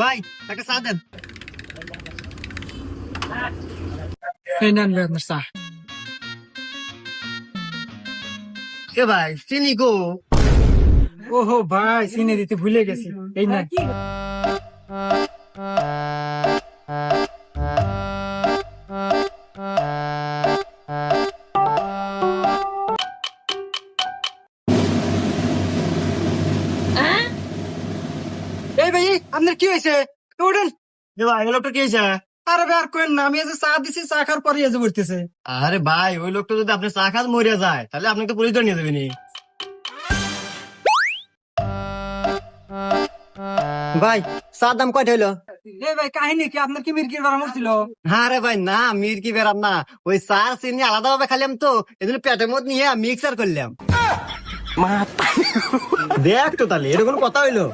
ভাই একটা চা দেন। এই নেন ভাই আপনার চা। এ ভাই চিনি গো। ওহো ভাই, চিনি দিতে ভুলে গেছি। এই নেন। এই ভাই, আপনার কি হয়েছে? উঠেন। এ ভাই ওই লোকটা কি হয়েছে? আরে ভাই আর কোয়েন না, আমি এই যে চা দিছি, চা খাওয়ার পরে এই যে বলতেছে। আরে ভাই ওই লোকটা যদি আপনি চা খান মরে যায় তাহলে আপনি তো পুলিশ ধরে নিয়ে যাবেনি। ভাই চার দাম কয়টা হইলো? এই ভাই, কাহিনী কি? আপনার কি মির্গির বাড়া মরছিল? আরে ভাই না, মির কি বেরাম না, ওই চার চিনি আলাদা ভাবে খাইলাম তো এজন্য পেটের মধ্যে নিয়ে মিক্সার করলাম। দেখ তো তাহলে এটা কোনো কথা হইলো?